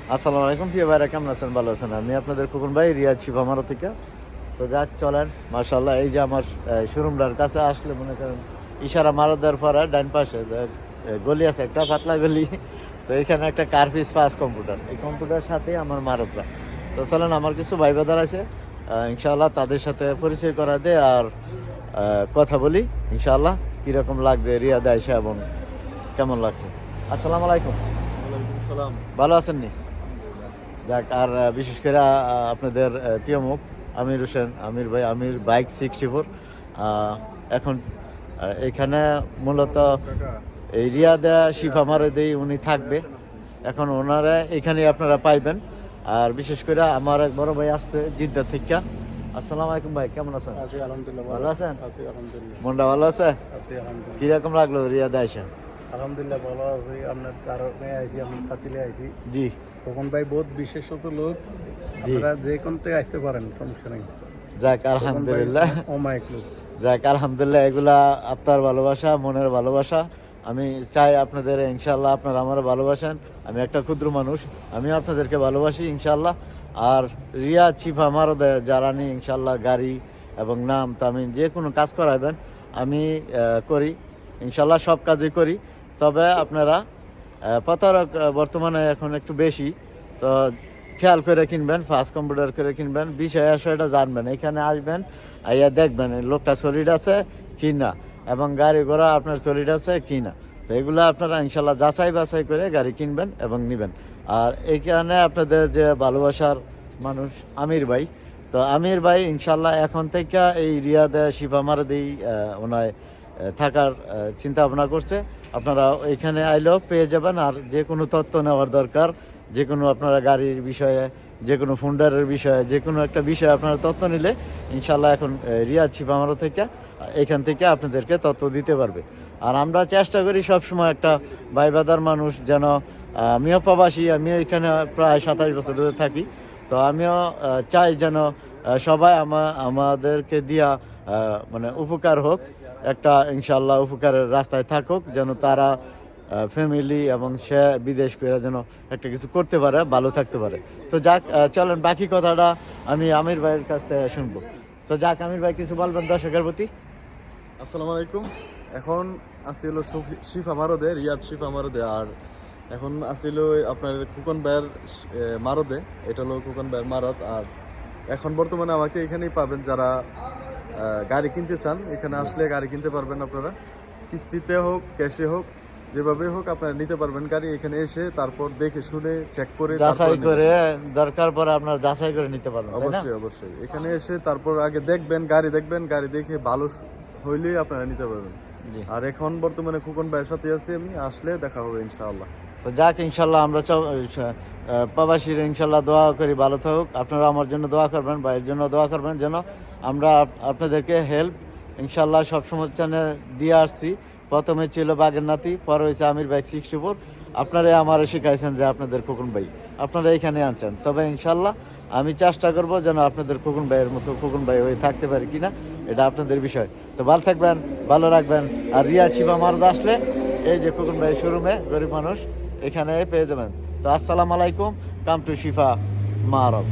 আসসালামু আলাইকুম প্রিয় ভাইরা, কেমন আছেন? ভালো আছেন? আমি আপনাদের খোকন ভাই, রিয়াদ শিবামারো থেকে। তো যাক, চলেন। মাশাআল্লাহ, এই যে আমার শোরুমটার কাছে আসলে মনে করেন ইশারা মারা দেওয়ার পরে ডান পাশে যে গলি আছে, একটা পাতলা গলি। তো এখানে একটা কার্ফিস ফাস্ট কম্পিউটার, এই কম্পিউটার সাথে আমার মারতরা। তো চলেন, আমার কিছু ভাই বাদার আছে, ইনশাআল্লাহ তাদের সাথে পরিচয় করা দে আর কথা বলি ইনশাআল্লাহ কীরকম লাগছে রিয়াদে আইসা এবং কেমন লাগছে। আসসালামু আলাইকুম। ওয়ালাইকুম সালাম। ভালো আছেন নি? যাক, আর বিশেষ করে আপনাদের প্রিয় মুখ আমির হোসেন, আমির ভাই, আমির বাইক 64। এখন এখানে মূলত এই রিয়াদা শিফা মারেদেই উনি থাকবে। এখন ওনারা এখানে আপনারা পাইবেন। আর বিশেষ করে আমার এক বড় ভাই আসছে জিদ্দা থেকে। আসসালামু আলাইকুম ভাই, কেমন আছেন? আলহামদুলিল্লাহ ভালো আছেন? আলহামদুলিল্লাহ মনটা ভালো আছে? আলহামদুলিল্লাহ। কিরকম লাগলো রিয়াদা আইসা? আলহামদুলিল্লাহ ভালো আছি। আপনার কারণে আইসি, আমি খাতিলে আইসি। জি খোকন ভাই বহুত বিশেষত লোক, জি। আপনারা যে কোনতে আসতে পারেন, সমস্যা নেই। যাক আলহামদুলিল্লাহ। অমায়িক লোক। যাক আলহামদুলিল্লাহ, এগুলা আপনার ভালোবাসা, মনের ভালোবাসা। আমি চাই আপনাদের ইনশাল্লাহ আপনারা আমার ভালোবাসেন। আমি একটা ক্ষুদ্র মানুষ, আমি আপনাদেরকে ভালোবাসি ইনশাল্লাহ। আর রিয়া চিফা আমারও যারা নিয়ে ইনশাল্লাহ গাড়ি এবং নাম তামিন যে কোনো কাজ করাবেন আমি করি ইনশাল্লাহ, সব কাজই করি। তবে আপনারা প্রতারক বর্তমানে এখন একটু বেশি, তো খেয়াল করে কিনবেন, ফাস্ট কম্পিউটার করে কিনবেন, বিষয় আশয়টা জানবেন, এখানে আসবেন, আইয়া দেখবেন এই লোকটা সলিড আছে কি না, এবং গাড়ি ঘোড়া আপনার সলিড আছে কি না। তো এগুলো আপনারা ইনশাল্লাহ যাচাই বাছাই করে গাড়ি কিনবেন এবং নেবেন। আর এই কারণে আপনাদের যে ভালোবাসার মানুষ আমির ভাই, তো আমির ভাই ইনশাল্লাহ এখন থেকে এই রিয়াদে শিফা মারদেই ওনায় থাকার চিন্তা ভাবনা করছে। আপনারা এখানে আইলেও পেয়ে যাবেন। আর যে কোনো তথ্য নেওয়ার দরকার, যে কোনো আপনারা গাড়ির বিষয়ে, যে কোনো ফুন্ডারের বিষয়ে, যে কোনো একটা বিষয়ে আপনারা তথ্য নিলে ইনশাল্লাহ এখন রিয়াদ শিপামারো থেকে এখান থেকে আপনাদেরকে তথ্য দিতে পারবে। আর আমরা চেষ্টা করি সবসময় একটা ভাইবাদার মানুষ যেন, আমিও প্রবাসী, আমিও এখানে প্রায় 27 বছর ধরে থাকি। তো আমিও চাই যেন সবাই আমাদেরকে দিয়া মানে উপকার হোক, একটা ইনশাল্লাহ উপকারের রাস্তায় থাকুক, যেন তারা ফ্যামিলি এবং সে বিদেশ করে যেন একটা কিছু করতে পারে, ভালো থাকতে পারে। তো যাক, চলেন বাকি কথাটা আমি আমির ভাইয়ের কাছ থেকে শুনবো। তো যাক, আমির ভাই কিছু বলবেন দর্শকের প্রতি। আসসালামু আলাইকুম। এখন আসিল শিফা মারদে, রিয়াদ শিফা মারদে। আর এখন আসিল আপনার খোকন ভাইয়ের মারদে, এটা হলো খোকন ভাইয়ের মারদ। আর এখন বর্তমানে আমাকে এখানেই পাবেন, যারা গাড়ি কিনতে চান এখানে আসলে গাড়ি কিনতে পারবেন। আপনারা কিস্তিতে হোক, ক্যাশে হোক, যেভাবে হোক আপনারা নিতে পারবেন গাড়ি। এখানে এসে তারপর দেখে শুনে চেক করে যাচাই করে, দরকার পরে আপনার যাচাই করে নিতে পারবেন। অবশ্যই অবশ্যই এখানে এসে তারপর আগে দেখবেন, গাড়ি দেখে ভালো হইলেই আপনারা নিতে পারবেন। আর এখন বর্তমানে খোকন ভাইয়ের সাথে আছি আমি, আসলে দেখা হবে ইনশাআল্লাহ। তো যাক, ইনশাল্লাহ আমরা প্রবাসীর ইনশাল্লাহ দোয়া করি ভালো থাকুক। আপনারা আমার জন্য দোয়া করবেন, ভাইয়ের জন্য দোয়া করবেন, যেন আমরা আপনাদেরকে হেল্প ইনশাল্লাহ সবসময় দিয়ে আসছি। প্রথমে ছিল বাগের নাতি, পরে হয়েছে আমির বাইক 64। আপনারা আমারে শিখাইছেন যে আপনাদের খোকন ভাই আপনারা এখানে আনছেন। তবে ইনশাল্লাহ আমি চেষ্টা করব যেন আপনাদের খোকন ভাইয়ের মতো খোকন ভাই হয়ে থাকতে পারি কিনা, এটা আপনাদের বিষয়। তো ভালো থাকবেন, ভালো রাখবেন। আর রিয়া শিবা মারদা আসলে এই যে খোকন ভাইয়ের শোরুমে, গরিব মানুষ এখানে পেয়ে যাবেন। তো আসসালামু আলাইকুম, কাম টু শিফা মারদ।